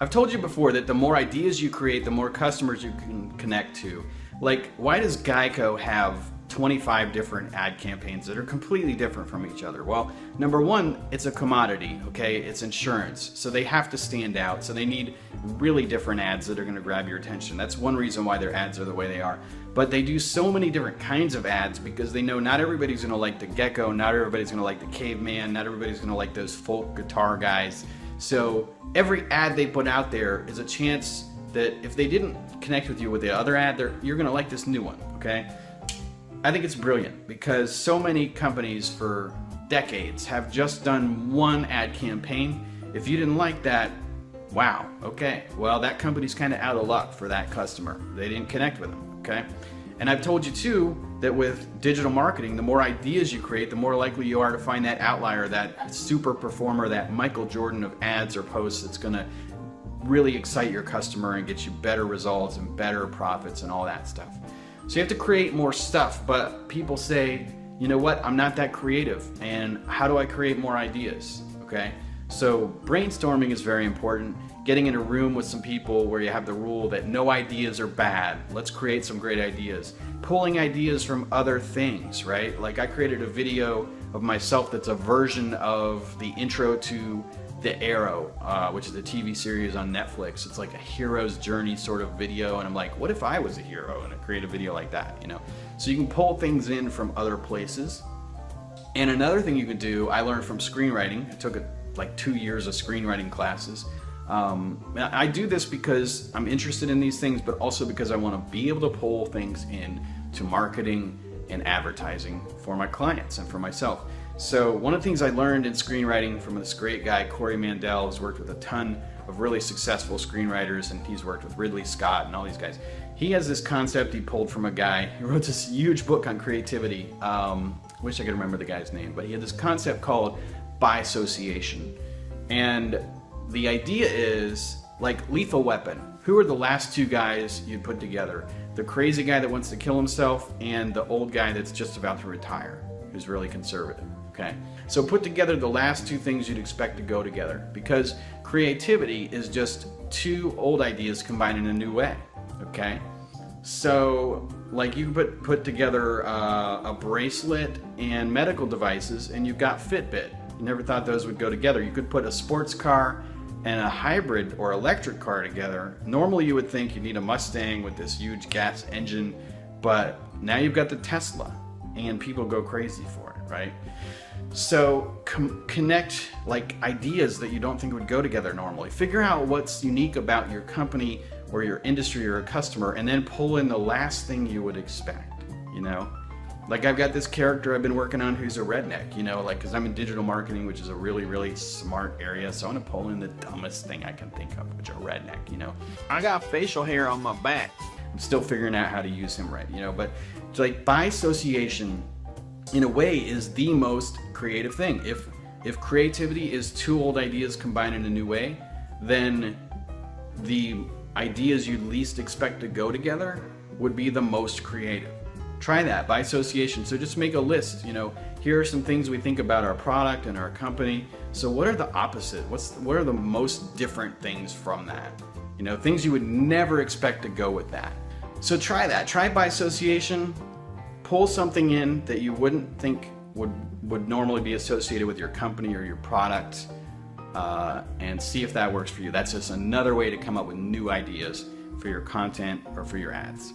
I've told you before that the more ideas you create, the more customers you can connect to. Like, why does Geico have 25 different ad campaigns that are completely different from each other? Well, number one, it's a commodity, okay? It's insurance, so they have to stand out. So they need really different ads that are gonna grab your attention. That's one reason why their ads are the way they are. But they do so many different kinds of ads because they know not everybody's gonna like the gecko, not everybody's gonna like the caveman, not everybody's gonna like those folk guitar guys. So every ad they put out there is a chance that if they didn't connect with you with the other ad, you're gonna like this new one, okay? I think it's brilliant because so many companies for decades have just done one ad campaign. If you didn't like that, wow, okay. Well, that company's kind of out of luck for that customer. They didn't connect with them, okay? And I've told you too that with digital marketing, the more ideas you create, the more likely you are to find that outlier, that super performer, that Michael Jordan of ads or posts that's gonna really excite your customer and get you better results and better profits and all that stuff. So you have to create more stuff, but people say, you know what, I'm not that creative, and how do I create more ideas, okay? So brainstorming is very important. Getting in a room with some people where you have the rule that no ideas are bad. Let's create some great ideas. Pulling ideas from other things, right? Like I created a video of myself that's a version of the intro to The Arrow, which is a TV series on Netflix. It's like a hero's journey sort of video, and I'm like, what if I was a hero and I create a video like that, you know? So you can pull things in from other places. And another thing you could do, I learned from screenwriting. I took like 2 years of screenwriting classes. I do this because I'm interested in these things, but also because I want to be able to pull things in to marketing and advertising for my clients and for myself. So one of the things I learned in screenwriting from this great guy, Corey Mandel, who's worked with a ton of really successful screenwriters, and he's worked with Ridley Scott and all these guys. He has this concept he pulled from a guy who wrote this huge book on creativity. Wish I could remember the guy's name, but he had this concept called bisociation. And the idea is like Lethal Weapon. Who are the last two guys you'd put together? The crazy guy that wants to kill himself and the old guy that's just about to retire, who's really conservative, okay? So put together the last two things you'd expect to go together, because creativity is just two old ideas combined in a new way, okay? So like you could put together a bracelet and medical devices, and you've got Fitbit. You never thought those would go together. You could put a sports car and a hybrid or electric car together. Normally you would think you need a Mustang with this huge gas engine, but now you've got the Tesla and people go crazy for it, right? So connect like ideas that you don't think would go together normally. Figure out what's unique about your company or your industry or a customer, and then pull in the last thing you would expect, you know? Like I've got this character I've been working on who's a redneck, you know, like, cause I'm in digital marketing, which is a really, really smart area. So I want to pull in the dumbest thing I can think of, which are redneck, you know. I got facial hair on my back. I'm still figuring out how to use him right, you know, but it's like bisociation in a way is the most creative thing. If creativity is two old ideas combined in a new way, then the ideas you'd least expect to go together would be the most creative. Try that, bisociation. So just make a list, you know, here are some things we think about our product and our company. So what are the opposite? What are the most different things from that? You know, things you would never expect to go with that. So try that, try bisociation, pull something in that you wouldn't think would normally be associated with your company or your product, and see if that works for you. That's just another way to come up with new ideas for your content or for your ads.